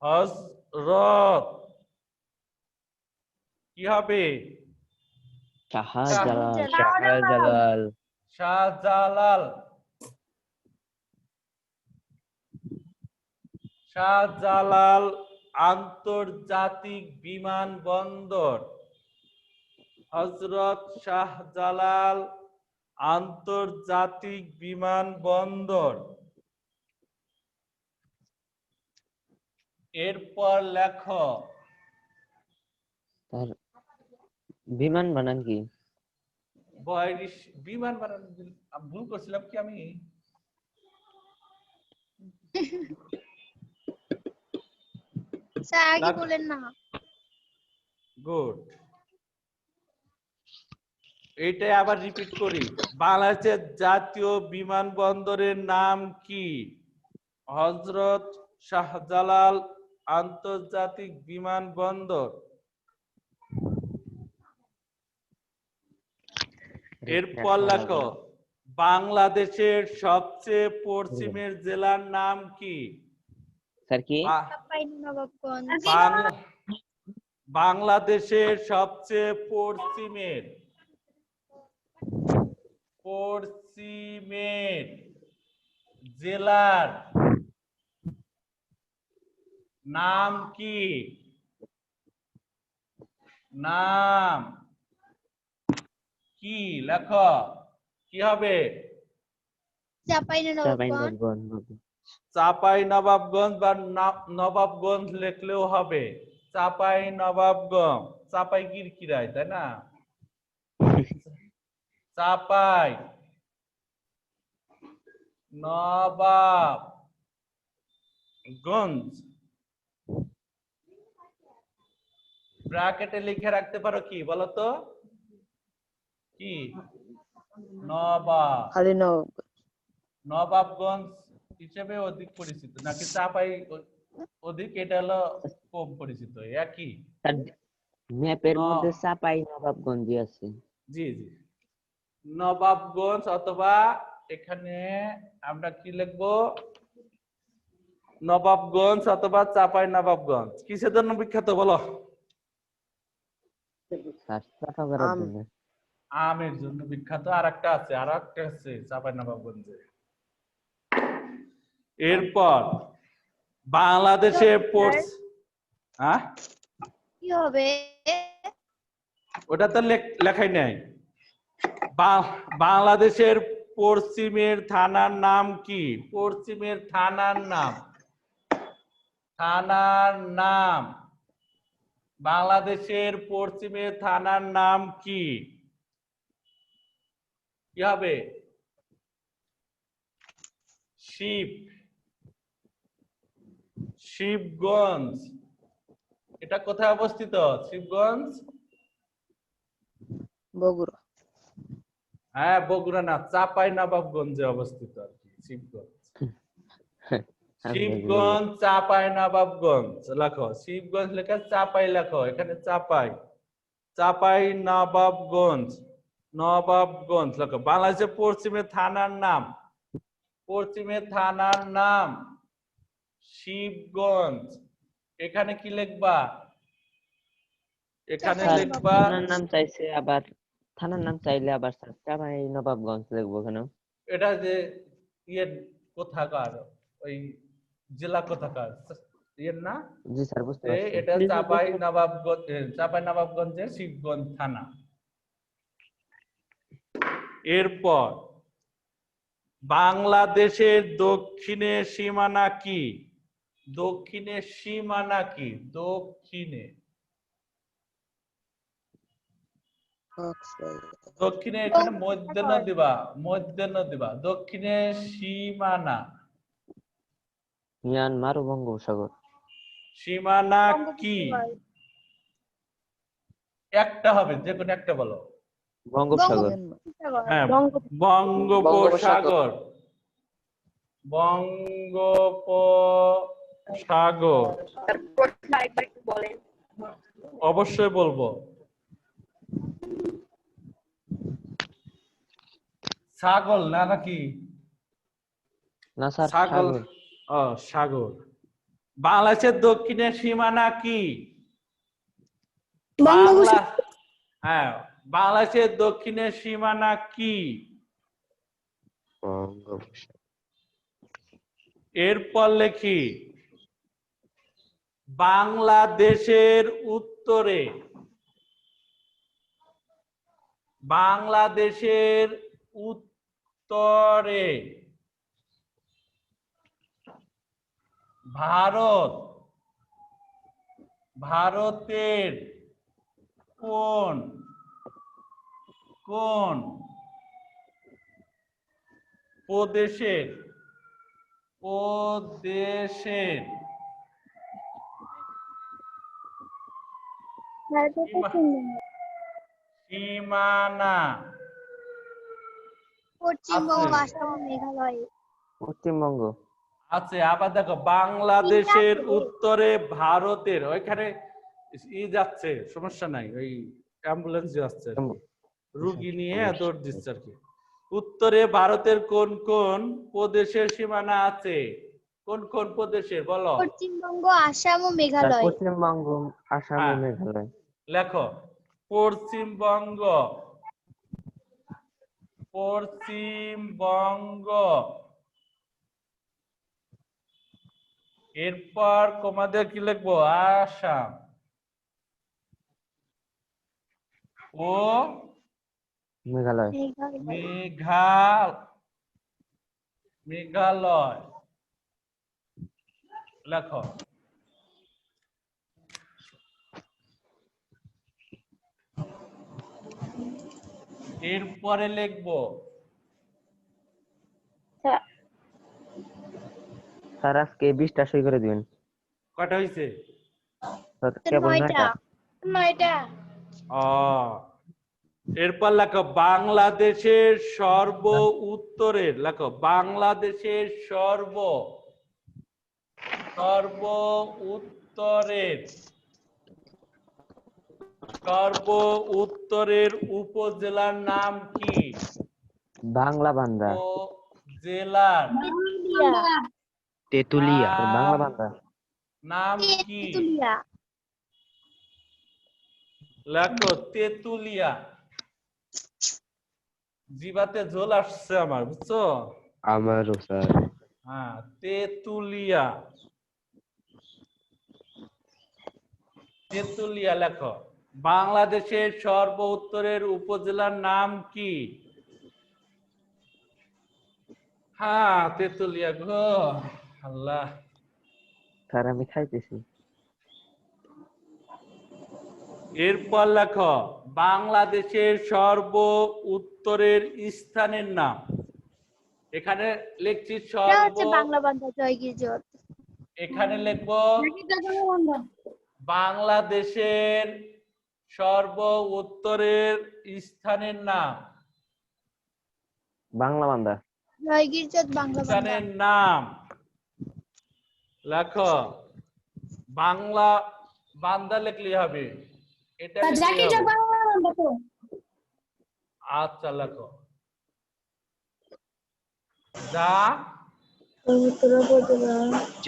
হযরত কি হবে? শাহজালাল। শাহজালাল। শাহজালাল। শাহজালাল আন্তর্জাতিক বিমানবন্দর। হযরত শাহজালাল আন্তর্জাতিক বিমানবন্দর। এরপর লেখো, তার বিমান বানান কি? বিমান বানান ভুল করছিলাম কি আমি? স্যার আগে বলেন না। গুড। এইটাই আবার রিপিট করি। বাংলাদেশের জাতীয় বিমানবন্দরের নাম কি? হযরত শাহজালাল আন্তর্জাতিক বিমানবন্দর। এরপর লেখো, বাংলাদেশের সবচেয়ে পশ্চিমের জেলার নাম কি? স্যার কি? চাঁপাইনবাবগঞ্জ। বাংলাদেশের সবচেয়ে পশ্চিমের জেলার নাম কি? নাম কি? লেখো, কি হবে? চাঁপাইনবাবগঞ্জ। চাঁপাইনবাবগঞ্জ বা নবাবগঞ্জ লিখলেও হবে। চাঁপাইনবাবগঞ্জ, চাপাই কিরকিরায়, তাই না? চাপাই নবাবগঞ্জ। ব্র্যাকেটে লিখে রাখতে পারো কি বলো তো? কি? নবাবগঞ্জ হিসেবে অধিক পরিচিত, নাকি চাপাই অধিক? এটা হলো কম পরিচিত, একই। তার ম্যাপের মধ্যে চাঁপাইনবাবগঞ্জ আছে। জি। নবাবগঞ্জ, অথবা এখানে আমরা কি লিখবো? নবাবগঞ্জ অথবা চাঁপাইনবাবগঞ্জ। কিসের জন্য বিখ্যাত বলো? আমের জন্য বিখ্যাত। আর একটা আছে চাঁপাইনবাবগঞ্জে। এরপর বাংলাদেশে হ্যাঁ কি হবে? ওটা তো লেখাই নাই। বাংলাদেশের পশ্চিমের থানার নাম কি? পশ্চিমের থানার নাম, থানার নাম, বাংলাদেশের পশ্চিমের থানার নাম কি? কি হবে? শিবগঞ্জ। এটা কোথায় অবস্থিত? শিবগঞ্জ বগুড়া। হ্যাঁ, বগুড়া না, চাপাই নবাবগঞ্জে অবস্থিত আর কি শিবগঞ্জ। শিবগঞ্জ, চাপাই নবাবগঞ্জ লেখো। শিবগঞ্জ লেখা, চাপাই লেখো, এখানে চাপাই, চাপাই নবাবগঞ্জ, নবাবগঞ্জ লেখো। বাংলাদেশের পশ্চিমের থানার নাম, পশ্চিমের থানার নাম শিবগঞ্জ। এখানে কি লিখবা? এখানে লিখবা থানার নাম চাইছে, আবার থানার নাম চাইলে আবার চাপাই নবাবগঞ্জ লিখবো কেন? এটা যে ইয়ে কোথাকার, ওই জেলা কোথাকার ইয়ে না? জি স্যার, বুঝতে পারছি। এটা চাপাই নবাবগঞ্জ, চাপাই নবাবগঞ্জের শিবগঞ্জ থানা। এরপর বাংলাদেশের দক্ষিণে সীমানা কি? দক্ষিণে সীমানা কি? দক্ষিণে, দক্ষিণে এখানে মধ্যাহ্ন দিবা, মধ্যাহ্ন দিবা। দক্ষিণে সীমানা, মিয়ানমার ও বঙ্গোপসাগর। সীমানা কি? একটা হবে, যে কোনো একটা বলো। বঙ্গোপসাগর। হ্যাঁ, বঙ্গোপসাগর, বঙ্গোপসাগর। অবশ্যই বলবো। ছাগল না নাকি? না স্যার, ছাগল। সাগর। ও, সাগর। বাংলাদেশের দক্ষিণের সীমানা কি? বাংলা, হ্যাঁ, বাংলাদেশের দক্ষিণের সীমানা কি? বঙ্গোপসাগর। এরপর লেখি বাংলাদেশের উত্তরে, বাংলাদেশের উত্তরে ভারত, ভারতের কোন কোন প্রদেশের, প্রদেশের সীমানা পশ্চিমবঙ্গ, আসাম, মেঘালয়। পশ্চিমবঙ্গ আছে। আবার দেখো বাংলাদেশের উত্তরে ভারতের, ওইখানে ই যাচ্ছে, সমস্যা নাই, ওই অ্যাম্বুলেন্স যাচ্ছে আর কি, রুগী নিয়ে দৌড় দিচ্ছে আর কি। উত্তরে ভারতের কোন কোন প্রদেশের সীমানা আছে? কোন কোন প্রদেশের বলো? পশ্চিমবঙ্গ, আসাম ও মেঘালয়। পশ্চিমবঙ্গ, আসাম ও হ্যাঁ। মেঘালয়। লেখো পশ্চিমবঙ্গ, পশ্চিমবঙ্গ। এরপর তোমাদের কি লিখবো? আসাম ও মেঘালয়। মেঘালয় লেখো। এরপরে লিখবো স্যার আজকে 20টা সই করে দিবেন। কয়টা হয়েছে? স্যার কেবল 9টা। 9টা। এরপর লেখো বাংলাদেশের সর্ব উত্তরের, লেখো বাংলাদেশের সর্ব উত্তরের, সর্ব উত্তরের উপজেলার নাম কি? বাংলা বান্দা। জেলার তেতুলিয়া। বাংলা বান্দা। নাম কি? লেখো তেতুলিয়া। জিবাতে ঝোল আসছে আমার, বুঝছো? আমারও স্যার। হ্যাঁ, তেতুলিয়া। তেতুলিয়া লেখো। বাংলাদেশের সর্ব উত্তরের উপজেলার নাম কি? হ্যাঁ, তেতুলিয়া গো। আল্লাহ। স্যার আমি খাইতেছি। এরপর লেখো বাংলাদেশের সর্ব উত্তরের স্থানের নাম। এখানে লিখছি এটা সর্ব, হচ্ছে বাংলা বান্ধব জয়গির জোট। এখানে লিখবো বাংলাদেশের সর্ব উত্তরের স্থানের নাম। বাংলা বান্দা। জয়গির জোট বাংলা বান্ধব। স্থানের নাম লেখো। বাংলা বান্দা লিখলেই হবে, এটা লিখলেই হবে। আচ্ছা লেখো। যা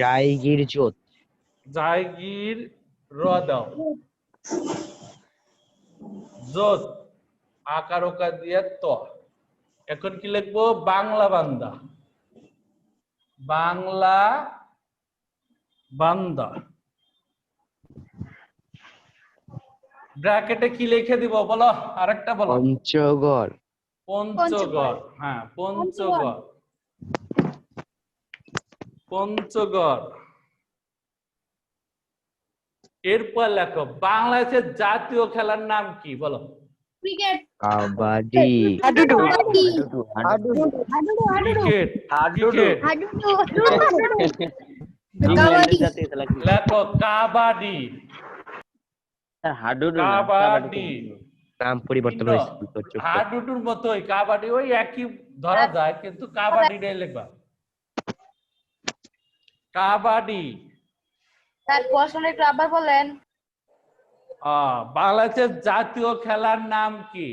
জায়গির জোত। জায়গির হ্রদাও জোত আকার ওকার দিয়ে তো। এখন কি লিখবো? বাংলা বান্দা। বাংলা বান্দা ব্র্যাকেটে কি লিখে দিব বলো? আরেকটা বলো। পঞ্চগড়। পঞ্চগড়। হ্যাঁ, পঞ্চগড়। পঞ্চগড়। এরপর লেখো বাংলাদেশের জাতীয় খেলার নাম কি বলো? ক্রিকেট। কাবাডি। হাডুডু। ক্রিকেট। ক্রিকেট। ইংল্যান্ডের জাতীয় খেলা কি? লেখো কাবাডি। স্যার হাডুডু না, কাবাডি। নাম পরিবর্তন হয়েছে। হাডুডুর মতোই কাবাডি, ওই একই ধরা যায়, কিন্তু কাবাডিটাই লিখবা। কাবাডি। তার প্রশ্ন একটু আবার বলেন। বাংলাদেশের জাতীয় খেলার নাম কি?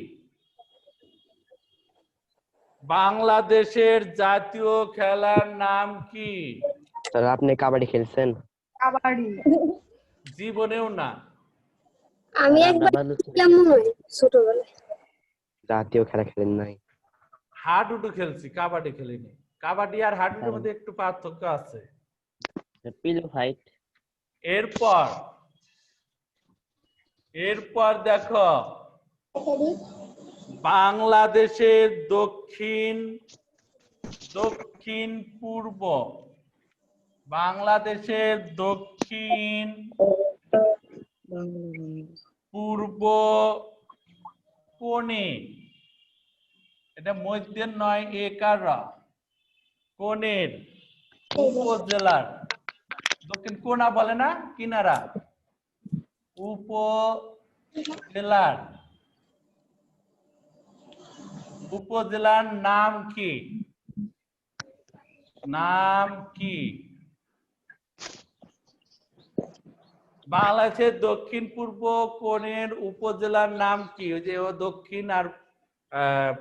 বাংলাদেশের জাতীয় খেলার নাম কি? স্যার আপনি কাবাডি খেলছেন? কাবাডি। জীবনেও না। আমি একবার খেললাম মনে হয় ছোটবেলায়। জাতীয় খেলা খেলেন নাই? হাডুডু খেলছি, কাবাডি খেলিনি। কাবাডি আর হাডুডুর মধ্যে একটু পার্থক্য আছে। Pillow fight. এরপর দেখো বাংলাদেশের দক্ষিণ পূর্ব, বাংলাদেশের দক্ষিণ পূর্ব কোণে, এটা মধ্যের নয়, একারা কোণের উপজেলার, দক্ষিণ কোণা বলে না, কিনারা, উপজেলার নাম কি? নাম কি? বাংলাদেশের দক্ষিণ পূর্ব কোণের উপজেলার নাম কি? ওই যে ও দক্ষিণ আর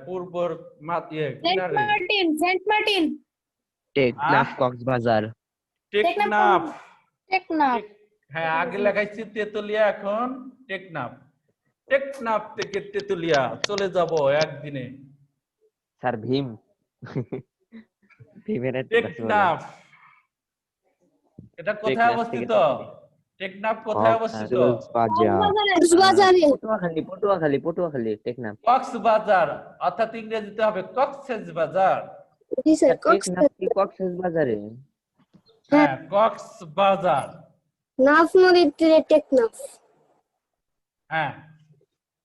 পূর্বর সেন্ট মার্টিন। টেকনাফ, কক্সবাজার। টেকনাফ। টেকনাফ। হ্যাঁ, আগে লেখাইছি তেতুলিয়া, এখন টেকনাফ। টেকনাফ থেকে তেতুলিয়া চলে যাব একদিনে। স্যার ভীম। ভীমের টেকনাফ এটা কোথায় অবস্থিত? টেকনাফ কোথায় অবস্থিত? পটুয়াখালী টেকনাফ। কক্সবাজার, অর্থাৎ ইংরেজিতে হবে কক্সবাজার। টেকনাফ কি কক্সবাজারে? হ্যাঁ, কক্সবাজার। নাফ নদীর তীরে টেকনাফ। হ্যাঁ,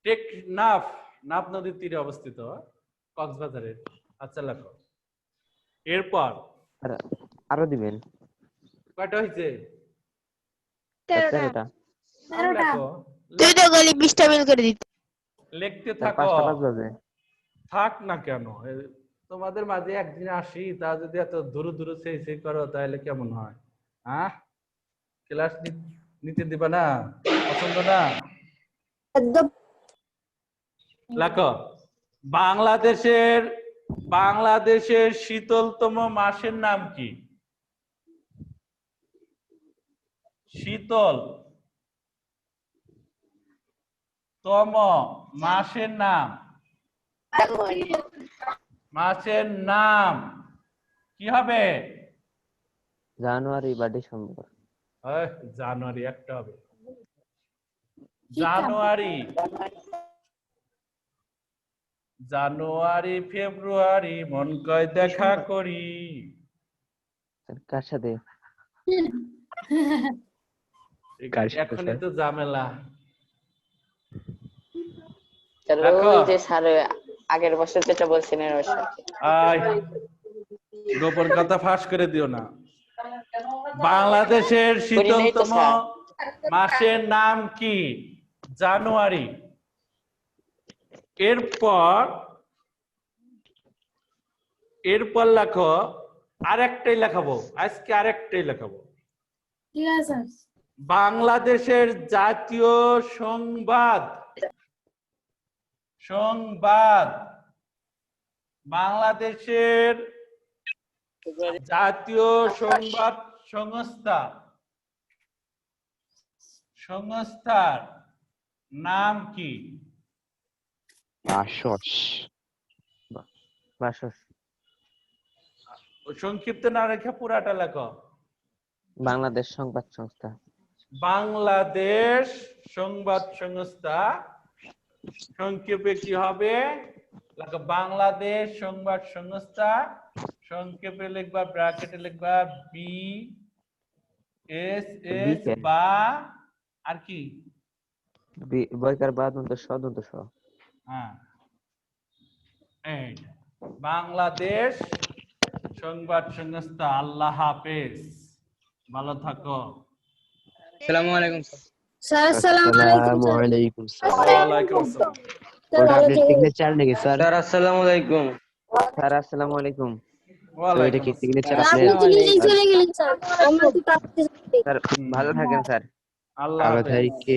টেকনাফ নাফ নদীর তীরে অবস্থিত কক্সবাজারে। আচ্ছা লেখো। এরপর আরো দিবেন। কয়টা হয়েছে? 13টা। লেখো, দুইটা গলি 20টা মিল করে দিতে। লিখতে থাকো। 5টা 5 বাজে। থাক না কেন, তোমাদের মাঝে একদিন আসি, তা যদি এত দূর দূর সেই করো তাহলে কেমন হয়? হ্যাঁ, ক্লাস নিতে দিবা না? পছন্দ না? একদম। লেখো বাংলাদেশের শীতলতম মাসের নাম কি? শীতলতম মাসের নাম। মাসের নাম কি হবে? জানুয়ারি বা ডিসেম্বর। জানুয়ারি একটা হবে। জানুয়ারি, জানুয়ারি ফেব্রুয়ারি মন কয় দেখা করি। স্যার কার সাথে? কার সাথে এখনই স্যার? তো ঝামেলা। স্যার দেখো। ওই যে স্যার আগের বছর যেটা বলছিলেন ওর সাথে। আয়, গোপন কথা ফাঁস করে দিও না। বাংলাদেশের করি নাই তো শীতলতম স্যার। মাসের নাম কি? জানুয়ারি। এরপর লেখো, আরেকটাই লেখাবো আজকে, আরেকটাই লেখাবো। ঠিক আছে স্যার। বাংলাদেশের জাতীয় সংবাদ, সংবাদ, বাংলাদেশের জাতীয় সংবাদ সংস্থা, সংস্থার নাম কি? বাসস। বাসস। সংক্ষিপ্ত না রেখে পুরাটা লেখো। বাংলাদেশ সংবাদ সংস্থা। বাংলাদেশ সংবাদ সংস্থা, সংক্ষেপে কি হবে? লেখো বাংলাদেশ সংবাদ সংস্থা, সংক্ষেপে লিখবা, ব্র্যাকেটে লিখবা BSS বা আর কি? বইকার বা দন্ত স দন্ত স। হ্যাঁ, এই বাংলাদেশ সংবাদ সংস্থা। আল্লাহ হাফেজ, ভালো থাকো। স্যার আসসালামু আলাইকুম স্যার। ওয়ালাইকুম আসসালাম। ওটা আপনার সিগনেচার নাকি স্যার? স্যার আসসালামু আলাইকুম। স্যার আসসালামু আলাইকুম। ওইটা কি সিগনেচার আপনি আপনার? তো নিজেই চলে গেলেন স্যার। আমরা তো স্যার ভালো থাকেন স্যার। আল্লাহ আলো হাফেজ। থেকে